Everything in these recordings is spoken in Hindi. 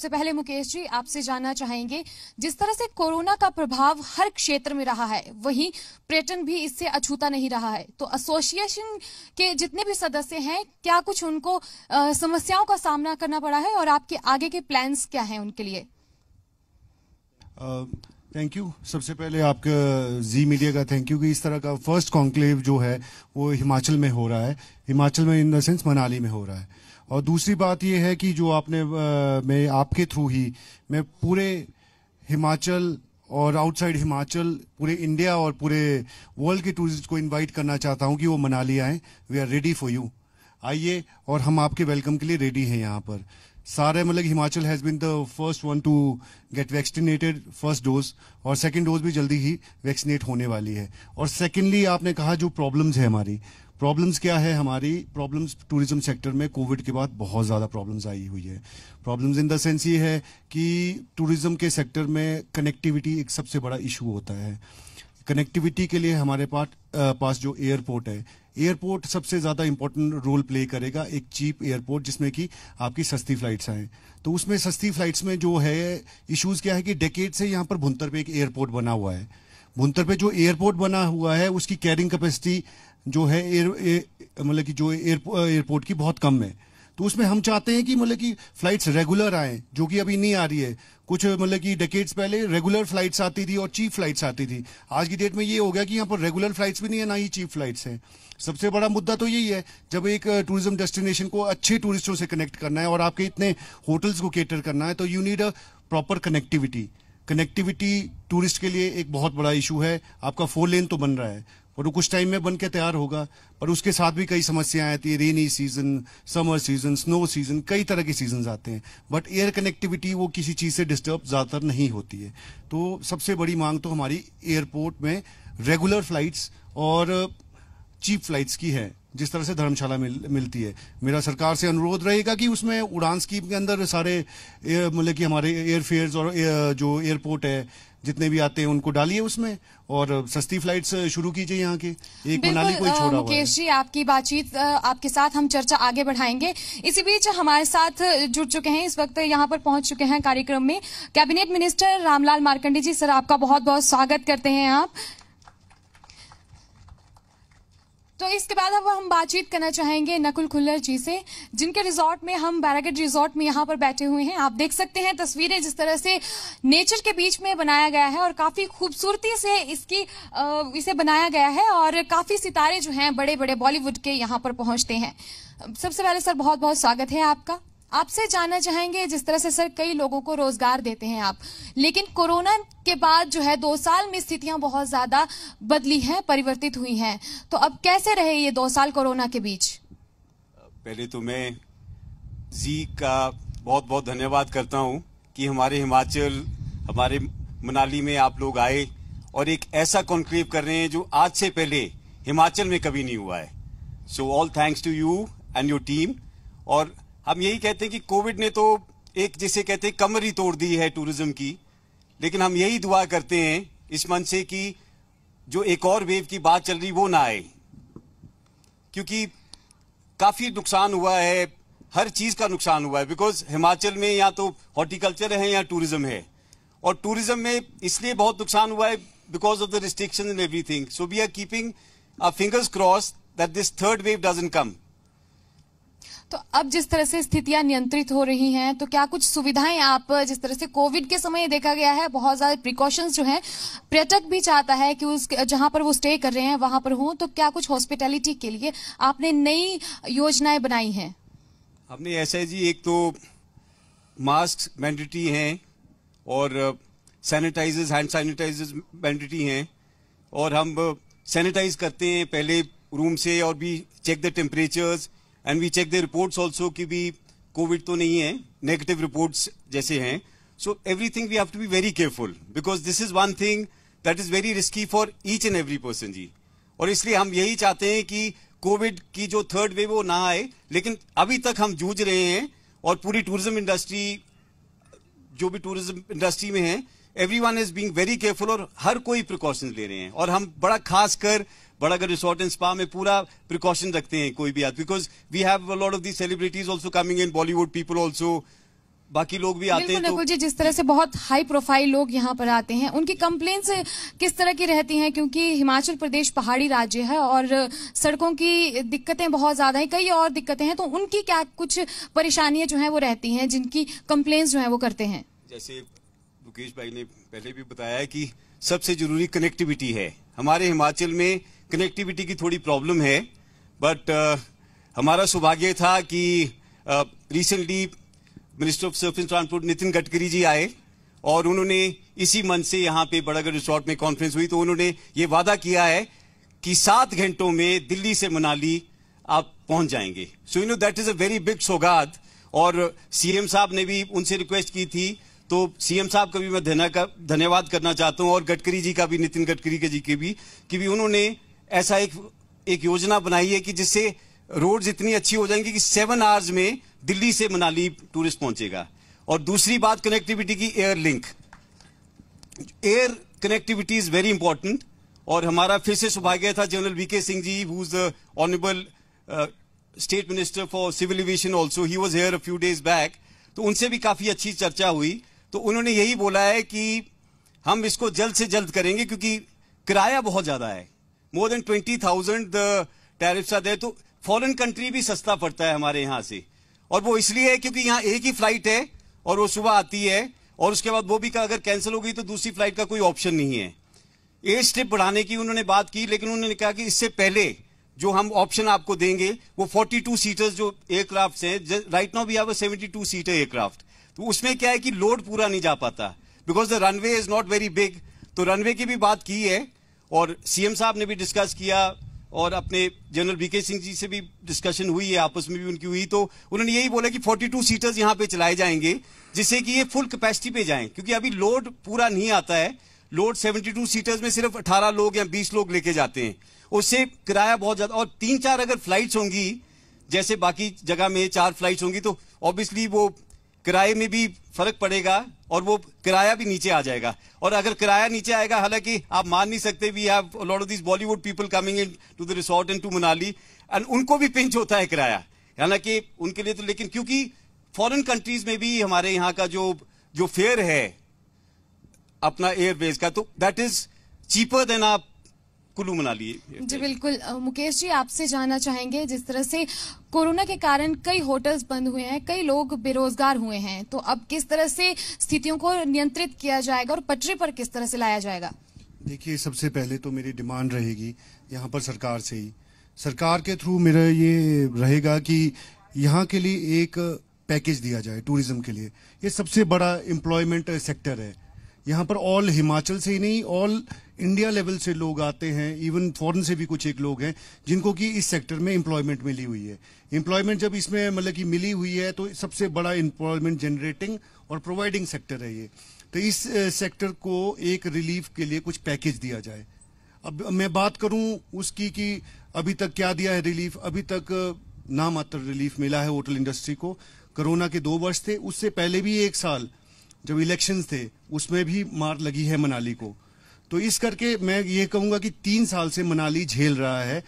सबसे पहले मुकेश जी आपसे जानना चाहेंगे, जिस तरह से कोरोना का प्रभाव हर क्षेत्र में रहा है, वहीं पर्यटन भी इससे अछूता नहीं रहा है। तो एसोसिएशन के जितने भी सदस्य हैं, क्या कुछ उनको समस्याओं का सामना करना पड़ा है और आपके आगे के प्लान्स क्या हैं उनके लिए? Thank you. सबसे पहले आपका जी मीडिया का थैंक यू कि इस तरह का फर्स्ट कॉन्क्लेव जो है वो हिमाचल में हो रहा है। हिमाचल में इन द सेंस मनाली में हो रहा है। और दूसरी बात ये है कि जो आपने मैं आपके थ्रू ही मैं पूरे हिमाचल और आउटसाइड हिमाचल पूरे इंडिया और पूरे वर्ल्ड के टूरिस्ट को इनवाइट करना चाहता हूं कि वो मनाली आएं। We are ready for you. आइए, और हम आपके वेलकम के लिए रेडी हैं यहाँ पर। सारे मतलब Himachal has been the first one to get vaccinated first dose, और सेकंड डोज भी जल्दी ही वैक्सीनेट होने वाली है। और सेकंडली आपने कहा जो प्रॉब्लम्स है हमारी, प्रॉब्लम्स क्या है हमारी? प्रॉब्लम्स टूरिज्म सेक्टर में कोविड के बाद बहुत ज्यादा प्रॉब्लम्स आई हुई है। प्रॉब्लम्स इन द सेंस ये है कि टूरिज्म के सेक्टर में कनेक्टिविटी एक सबसे बड़ा इशू होता है। कनेक्टिविटी के लिए हमारे पास जो एयरपोर्ट है, एयरपोर्ट सबसे ज्यादा इंपॉर्टेंट रोल प्ले करेगा। एक चीप एयरपोर्ट जिसमें कि आपकी सस्ती फ्लाइट्स आए, तो उसमें सस्ती फ्लाइट्स में जो है इश्यूज क्या है कि डेकेड से यहाँ पर भुंतर पे एक एयरपोर्ट बना हुआ है। भुंतर पे जो एयरपोर्ट बना हुआ है उसकी कैरिंग कैपेसिटी जो है मतलब कि जो एयरपोर्ट की बहुत कम है। तो उसमें हम चाहते हैं कि मतलब कि फ्लाइट्स रेगुलर आए, जो कि अभी नहीं आ रही है। कुछ मतलब कि डेकेड्स पहले रेगुलर फ्लाइट्स आती थी और चीप फ्लाइट्स आती थी। आज की डेट में ये हो गया कि यहाँ पर रेगुलर फ्लाइट्स भी नहीं है, ना ही चीप फ्लाइट्स हैं। सबसे बड़ा मुद्दा तो यही है, जब एक टूरिज्म डेस्टिनेशन को अच्छे टूरिस्टों से कनेक्ट करना है और आपके इतने होटल्स को केटर करना है, तो you need a proper connectivity. Connectivity tourist के लिए एक बहुत बड़ा इशू है। आपका 4 लेन तो बन रहा है और वो कुछ टाइम में बन के तैयार होगा, पर उसके साथ भी कई समस्याएं आती है। Rainy season, summer season, snow season, कई तरह के सीजन आते हैं। बट एयर कनेक्टिविटी वो किसी चीज से डिस्टर्ब ज्यादातर नहीं होती है। तो सबसे बड़ी मांग तो हमारी एयरपोर्ट में रेगुलर फ्लाइट्स और चीप फ्लाइट्स की है, जिस तरह से धर्मशाला मिलती है। मेरा सरकार से अनुरोध रहेगा कि उसमें उड़ान स्कीम के अंदर सारे मतलब कि हमारे एयरफेयर्स और जो एयरपोर्ट है जितने भी आते हैं उनको डालिए उसमें, और सस्ती फ्लाइट्स शुरू कीजिए यहाँ के। एक मनाली को ही छोड़ा हुआ है। मुकेश जी, आपकी बातचीत आपके साथ हम चर्चा आगे बढ़ाएंगे। इसी बीच हमारे साथ जुड़ चुके हैं, इस वक्त यहाँ पर पहुंच चुके हैं कार्यक्रम में कैबिनेट मिनिस्टर रामलाल मार्कंडे जी। सर, आपका बहुत बहुत स्वागत करते हैं आप। तो इसके बाद अब हम बातचीत करना चाहेंगे नकुल खुल्लर जी से, जिनके रिजॉर्ट में हम बैरागढ़ रिजॉर्ट में यहाँ पर बैठे हुए हैं। आप देख सकते हैं तस्वीरें जिस तरह से नेचर के बीच में बनाया गया है और काफी खूबसूरती से इसे बनाया गया है, और काफी सितारे जो हैं बड़े बड़े बॉलीवुड के यहाँ पर पहुंचते हैं। सबसे पहले सर बहुत बहुत स्वागत है आपका। आपसे जानना चाहेंगे, जिस तरह से सर कई लोगों को रोजगार देते हैं आप, लेकिन कोरोना के बाद जो है 2 साल में स्थितियां बहुत ज्यादा बदली हैं, परिवर्तित हुई हैं। तो अब कैसे रहे ये 2 साल कोरोना के बीच? पहले तो मैं जी का बहुत बहुत धन्यवाद करता हूं कि हमारे हिमाचल, हमारे मनाली में आप लोग आए और एक ऐसा कॉन्क्लेव कर रहे हैं जो आज से पहले हिमाचल में कभी नहीं हुआ है। So all thanks to you and your team. और हम यही कहते हैं कि कोविड ने तो एक, जिसे कहते हैं, कमर ही तोड़ दी है टूरिज्म की, लेकिन हम यही दुआ करते हैं इस मन से कि जो एक और वेव की बात चल रही वो ना आए, क्योंकि काफी नुकसान हुआ है, हर चीज का नुकसान हुआ है। बिकॉज हिमाचल में या तो हॉर्टिकल्चर है या टूरिज्म है, और टूरिज्म में इसलिए बहुत नुकसान हुआ है because of the restriction and everything. So we are keeping our fingers crossed that this third wave doesn't come. तो अब जिस तरह से स्थितियां नियंत्रित हो रही हैं, तो क्या कुछ सुविधाएं आप, जिस तरह से कोविड के समय देखा गया है बहुत ज्यादा प्रिकॉशंस जो हैं, पर्यटक भी चाहता है कि उस जहां पर वो स्टे कर रहे हैं वहां पर हो, तो क्या कुछ हॉस्पिटैलिटी के लिए आपने नई योजनाएं बनाई हैं? हमने ऐसा है जी, एक तो मास्क मैंडेटरी हैं और सैनिटाइजर्स, हैंड सैनिटाइजर्स मैंडेटरी हैं, और हम सैनिटाइज करते हैं पहले रूम से, और भी check the temperatures and we check the reports also कि भी कोविड तो नहीं है, नेगेटिव रिपोर्ट्स जैसे हैं। So everything we have to be very careful, because this is one thing that is very risky for each and every person जी। और इसलिए हम यही चाहते हैं कि कोविड की जो थर्ड वेव वो ना आए, लेकिन अभी तक हम जूझ रहे हैं, और पूरी टूरिज्म इंडस्ट्री, जो भी टूरिज्म इंडस्ट्री में है, everyone is being very careful, और हर कोई प्रिकॉशंस ले रहे हैं। और हम बड़ा खास कर बड़ागढ़ रिसोर्ट एंड स्पा में पूरा प्रिकॉशन रखते हैं कोई भी आदमी, because we have a lot of the celebrities also coming in, Bollywood people also, बाकी लोग भी आते हैं। तो नकुल जी, जिस तरह से बहुत हाई प्रोफाइल लोग यहाँ पर आते हैं, उनकी कंप्लेंट्स किस तरह की रहती हैं? क्योंकि हिमाचल प्रदेश पहाड़ी राज्य है और सड़कों की दिक्कतें बहुत ज्यादा हैं, कई और दिक्कतें हैं, तो उनकी क्या कुछ परेशानियां जो हैं वो रहती हैं जिनकी कंप्लेंट्स जो हैं वो करते हैं? जैसे मुकेश भाई ने पहले भी बताया कि सबसे जरूरी कनेक्टिविटी है। हमारे हिमाचल में कनेक्टिविटी की थोड़ी प्रॉब्लम है, बट हमारा सौभाग्य था कि recently minister of surface transport Nitin Gadkari ji आए और उन्होंने इसी मंच से यहाँ पे बड़ागढ़ रिसोर्ट में कॉन्फ्रेंस हुई, तो उन्होंने ये वादा किया है कि 7 घंटों में दिल्ली से मनाली आप पहुंच जाएंगे। So that is a very big सौगात। और सीएम साहब ने भी उनसे रिक्वेस्ट की थी, तो सीएम साहब का भी मैं धन्यवाद करना चाहता हूं और गडकरी जी का भी, नितिन गडकरी जी के भी, कि भी उन्होंने ऐसा एक योजना बनाई है कि जिससे रोड्स इतनी अच्छी हो जाएंगी कि 7 आवर्स में दिल्ली से मनाली टूरिस्ट पहुंचेगा। और दूसरी बात कनेक्टिविटी की, air link, air connectivity is very important. और हमारा फिर से सौभाग्य था, general V K Singh ji, who is the honourable state minister for civil aviation also, he was here a few days back, तो उनसे भी काफी अच्छी चर्चा हुई। तो उन्होंने यही बोला है कि हम इसको जल्द से जल्द करेंगे, क्योंकि किराया बहुत ज्यादा है, more than 20,000 the tariffs are there. तो फॉरेन कंट्री भी सस्ता पड़ता है हमारे यहां से, और वो इसलिए है क्योंकि यहां एक ही फ्लाइट है और वो सुबह आती है, और उसके बाद वो भी अगर कैंसिल हो गई तो दूसरी फ्लाइट का कोई ऑप्शन नहीं है। एयर स्ट्रिप बढ़ाने की उन्होंने बात की, लेकिन उन्होंने कहा कि इससे पहले जो हम ऑप्शन आपको देंगे वो 42 सीटर्स जो एयरक्राफ्ट हैं, right now we have a 72 seater aircraft, तो उसमें क्या है कि लोड पूरा नहीं जा पाता because the runway is not very big. तो रनवे की भी बात की है और सीएम साहब ने भी डिस्कस किया और अपने जनरल वीके सिंह जी से भी डिस्कशन हुई है, आपस में भी उनकी हुई, तो उन्होंने यही बोला कि 42 सीटर्स यहां पे चलाए जाएंगे जिससे कि ये फुल कैपेसिटी पे जाएं, क्योंकि अभी लोड पूरा नहीं आता है। लोड 72 सीटर्स में सिर्फ 18 लोग या 20 लोग लेके जाते हैं, उससे किराया बहुत ज्यादा। और 3-4 अगर फ्लाइट्स होंगी, जैसे बाकी जगह में 4 फ्लाइट्स होंगी, तो ऑब्वियसली वो किराए में भी फर्क पड़ेगा और वो किराया भी नीचे आ जाएगा। और अगर किराया नीचे आएगा, हालांकि आप मान नहीं सकते, we have a lot of this Bollywood people coming into the resort and to Manali, and उनको भी पिंच होता है किराया, हालांकि उनके लिए तो। लेकिन क्योंकि फॉरेन कंट्रीज में भी हमारे यहाँ का जो फेयर है अपना एयरवेज का, तो दैट इज चीपर देन आप कुल्लू मनाली। जी बिल्कुल। मुकेश जी, आपसे जानना चाहेंगे, जिस तरह से कोरोना के कारण कई होटल्स बंद हुए हैं, कई लोग बेरोजगार हुए हैं, तो अब किस तरह से स्थितियों को नियंत्रित किया जाएगा और पटरी पर किस तरह से लाया जाएगा? देखिए, सबसे पहले तो मेरी डिमांड रहेगी यहाँ पर सरकार से ही, सरकार के थ्रू मेरा ये रहेगा कि यहाँ के लिए एक पैकेज दिया जाए टूरिज्म के लिए। ये सबसे बड़ा एम्प्लॉयमेंट सेक्टर है यहाँ पर, ऑल हिमाचल से ही नहीं, ऑल इंडिया लेवल से लोग आते हैं, इवन फॉरेन से भी कुछ एक लोग हैं जिनको कि इस सेक्टर में एम्प्लॉयमेंट मिली हुई है। एम्प्लॉयमेंट जब इसमें मतलब कि मिली हुई है तो सबसे बड़ा एम्प्लॉयमेंट जनरेटिंग और प्रोवाइडिंग सेक्टर है ये। तो इस सेक्टर को एक रिलीफ के लिए कुछ पैकेज दिया जाए। अब मैं बात करूं उसकी कि अभी तक क्या दिया है रिलीफ, अभी तक नामात्र रिलीफ मिला है होटल इंडस्ट्री को। कोरोना के 2 वर्ष थे, उससे पहले भी 1 साल जब इलेक्शंस थे उसमें भी मार लगी है मनाली को। तो इस करके मैं ये कहूंगा कि 3 साल से मनाली झेल रहा है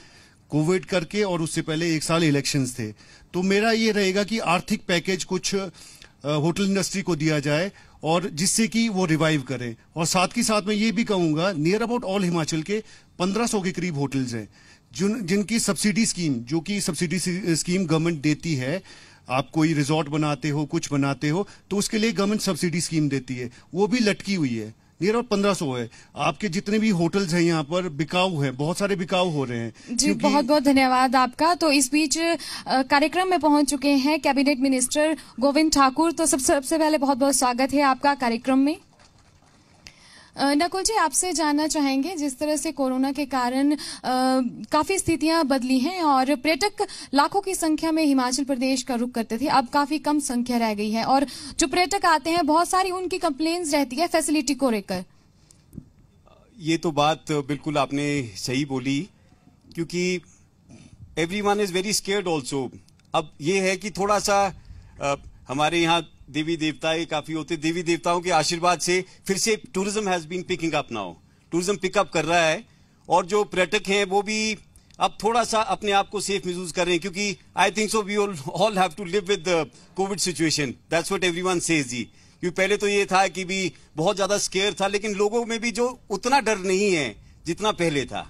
कोविड करके, और उससे पहले 1 साल इलेक्शंस थे। तो मेरा ये रहेगा कि आर्थिक पैकेज कुछ होटल इंडस्ट्री को दिया जाए और जिससे कि वो रिवाइव करे। और साथ ही साथ मैं ये भी कहूंगा, नियर अबाउट ऑल हिमाचल के 1500 के करीब होटल्स हैं जिनकी सब्सिडी स्कीम, जो कि सब्सिडी स्कीम गवर्नमेंट देती है, आप कोई रिजॉर्ट बनाते हो, कुछ बनाते हो, तो उसके लिए गवर्नमेंट सब्सिडी स्कीम देती है, वो भी लटकी हुई है। नियर अबाउट 1500 है। आपके जितने भी होटल्स हैं यहाँ पर बिकाऊ है, बहुत सारे बिकाऊ हो रहे हैं। जी बहुत बहुत धन्यवाद आपका। तो इस बीच कार्यक्रम में पहुंच चुके हैं कैबिनेट मिनिस्टर गोविंद ठाकुर। तो सबसे पहले बहुत बहुत स्वागत है आपका कार्यक्रम में। नकुल जी, आपसे जानना चाहेंगे, जिस तरह से कोरोना के कारण काफी स्थितियां बदली हैं और पर्यटक लाखों की संख्या में हिमाचल प्रदेश का रुख करते थे, अब काफी कम संख्या रह गई है, और जो पर्यटक आते हैं बहुत सारी उनकी कंप्लेंट्स रहती है फैसिलिटी को लेकर। ये तो बात बिल्कुल आपने सही बोली, क्योंकि everyone is very scared also. अब ये है कि थोड़ा सा हमारे यहाँ देवी देवता काफी होते, देवी देवताओं के आशीर्वाद से फिर से tourism has been picking up now, tourism pick up कर रहा है, और जो पर्यटक हैं वो भी अब थोड़ा सा अपने आप को सेफ महसूस कर रहे हैं, क्योंकि I think so we all have to live with the covid situation, that's what everyone says जी। क्योंकि पहले तो ये था कि भी बहुत ज्यादा स्केयर था, लेकिन लोगों में भी जो उतना डर नहीं है जितना पहले था।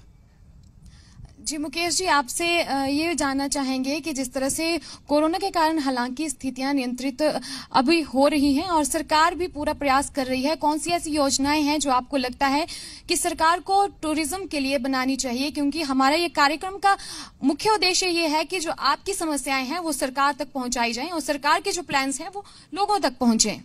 जी मुकेश जी, आपसे ये जानना चाहेंगे कि जिस तरह से कोरोना के कारण हालांकि स्थितियां नियंत्रित अभी हो रही हैं और सरकार भी पूरा प्रयास कर रही है, कौन सी ऐसी योजनाएं हैं जो आपको लगता है कि सरकार को टूरिज्म के लिए बनानी चाहिए? क्योंकि हमारा ये कार्यक्रम का मुख्य उद्देश्य ये है कि जो आपकी समस्याएं हैं वो सरकार तक पहुंचाई जाएं और सरकार के जो प्लान्स हैं वो लोगों तक पहुंचे।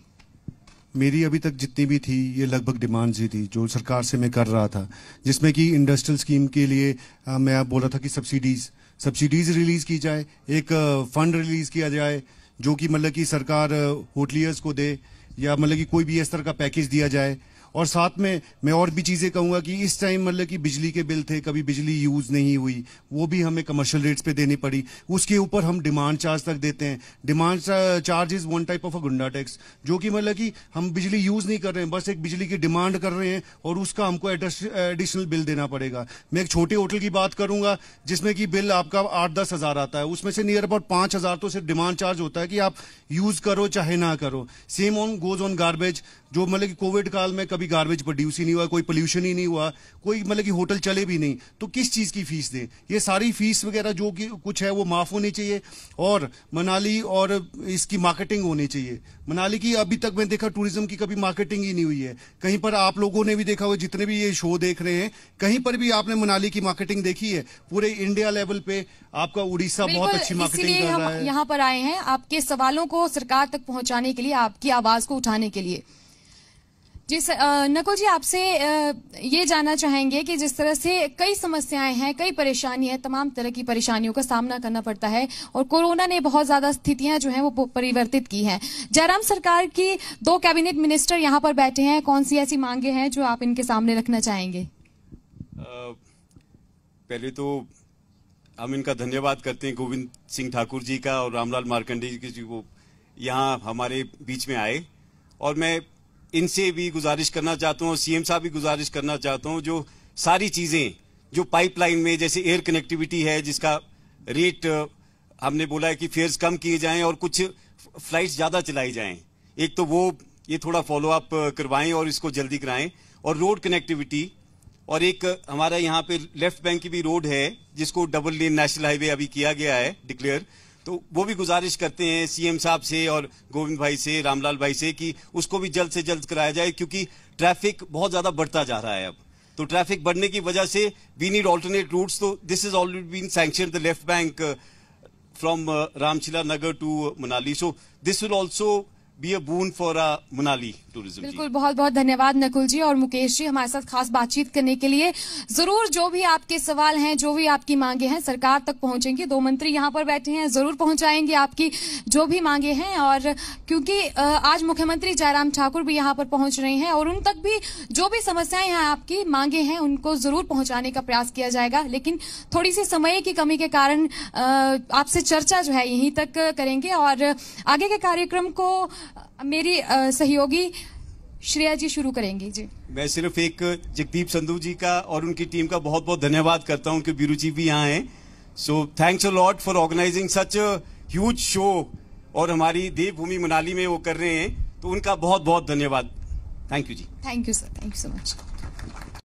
मेरी अभी तक जितनी भी थी ये लगभग डिमांड्स ही थी जो सरकार से मैं कर रहा था, जिसमें कि इंडस्ट्रियल स्कीम के लिए मैं बोल रहा था कि सब्सिडीज रिलीज की जाए, एक फंड रिलीज किया जाए जो कि मतलब कि सरकार होटलियर्स को दे, या मतलब कि कोई भी इस तरह का पैकेज दिया जाए। और साथ में मैं और भी चीजें कहूंगा कि इस टाइम मतलब कि बिजली के बिल थे, कभी बिजली यूज नहीं हुई, वो भी हमें कमर्शियल रेट्स पे देनी पड़ी, उसके ऊपर हम डिमांड चार्ज तक देते हैं। Demand charge is one type of a गुंडा टैक्स, जो कि मतलब कि हम बिजली यूज नहीं कर रहे हैं, बस एक बिजली की डिमांड कर रहे हैं और उसका हमको एडिशनल बिल देना पड़ेगा। मैं एक छोटे होटल की बात करूंगा जिसमें कि बिल आपका 8-10 हजार आता है, उसमें से नियर अबाउट 5 हजार तो सिर्फ डिमांड चार्ज होता है कि आप यूज करो चाहे ना करो। Same on goes on garbage, जो मतलब कि कोविड काल में कभी गार्बेज प्रोड्यूस ही नहीं हुआ, कोई पोल्यूशन ही नहीं हुआ, कोई मतलब कि होटल चले भी नहीं, तो किस चीज की फीस दें? ये सारी फीस वगैरह जो कि कुछ है वो माफ होनी चाहिए और मनाली और इसकी मार्केटिंग होनी चाहिए। मनाली की अभी तक मैं देखा टूरिज्म की कभी मार्केटिंग ही नहीं हुई है कहीं पर। आप लोगों ने भी देखा हुआ, जितने भी ये शो देख रहे हैं, कहीं पर भी आपने मनाली की मार्केटिंग देखी है? पूरे इंडिया लेवल पे आपका उड़ीसा बहुत अच्छी मार्केटिंग कर रहा है। यहाँ पर आए हैं आपके सवालों को सरकार तक पहुंचाने के लिए, आपकी आवाज को उठाने के लिए। जी नकुल जी, आपसे ये जानना चाहेंगे कि जिस तरह से कई समस्याएं हैं, कई परेशानी है, तमाम तरह की परेशानियों का सामना करना पड़ता है और कोरोना ने बहुत ज्यादा स्थितियां जो हैं वो परिवर्तित की हैं। जयराम सरकार की 2 कैबिनेट मिनिस्टर यहाँ पर बैठे हैं, कौन सी ऐसी मांगे हैं जो आप इनके सामने रखना चाहेंगे? पहले तो हम इनका धन्यवाद करते हैं, गोविंद सिंह ठाकुर जी का और रामलाल मार्कंडेय जी की, वो यहाँ हमारे बीच में आए। और मैं इनसे भी गुजारिश करना चाहता हूँ और सीएम साहब भी गुजारिश करना चाहता हूँ, जो सारी चीजें जो पाइपलाइन में, जैसे एयर कनेक्टिविटी है जिसका रेट हमने बोला है कि फेयर्स कम किए जाएं और कुछ फ्लाइट्स ज्यादा चलाई जाएं, एक तो वो ये थोड़ा फॉलो अप करवाएं और इसको जल्दी कराएं। और रोड कनेक्टिविटी, और एक हमारा यहाँ पे लेफ्ट बैंक की भी रोड है जिसको डबल लेन नेशनल हाईवे अभी किया गया है डिक्लेयर, तो वो भी गुजारिश करते हैं सीएम साहब से और गोविंद भाई से, रामलाल भाई से, कि उसको भी जल्द से जल्द कराया जाए, क्योंकि ट्रैफिक बहुत ज्यादा बढ़ता जा रहा है अब। तो ट्रैफिक बढ़ने की वजह से वी नीड ऑल्टरनेट रूट्स, तो this is already been sanctioned the left bank from Ramshila Nagar to Manali, so this will also be a boon for Manali tourism. बिल्कुल, बहुत बहुत धन्यवाद नकुल जी और मुकेश जी हमारे साथ खास बातचीत करने के लिए। जरूर जो भी आपके सवाल हैं, जो भी आपकी मांगे हैं, सरकार तक पहुंचेंगे। 2 मंत्री यहाँ पर बैठे हैं, जरूर पहुंचाएंगे आपकी जो भी मांगे हैं। और क्योंकि आज मुख्यमंत्री जयराम ठाकुर भी यहाँ पर पहुंच रहे हैं और उन तक भी जो भी समस्याएं हैं, आपकी मांगे हैं, उनको जरूर पहुंचाने का प्रयास किया जाएगा। लेकिन थोड़ी सी समय की कमी के कारण आपसे चर्चा जो है यहीं तक करेंगे और आगे के कार्यक्रम को मेरी सहयोगी श्रेया जी शुरू करेंगी। जी, मैं सिर्फ एक जगदीप संधू जी का और उनकी टीम का बहुत बहुत धन्यवाद करता हूं, उनके बीरू जी भी यहाँ हैं। So thanks a lot for organising such a huge show, और हमारी देवभूमि मनाली में वो कर रहे हैं, तो उनका बहुत बहुत धन्यवाद। Thank you ji. Thank you sir, thank you so much.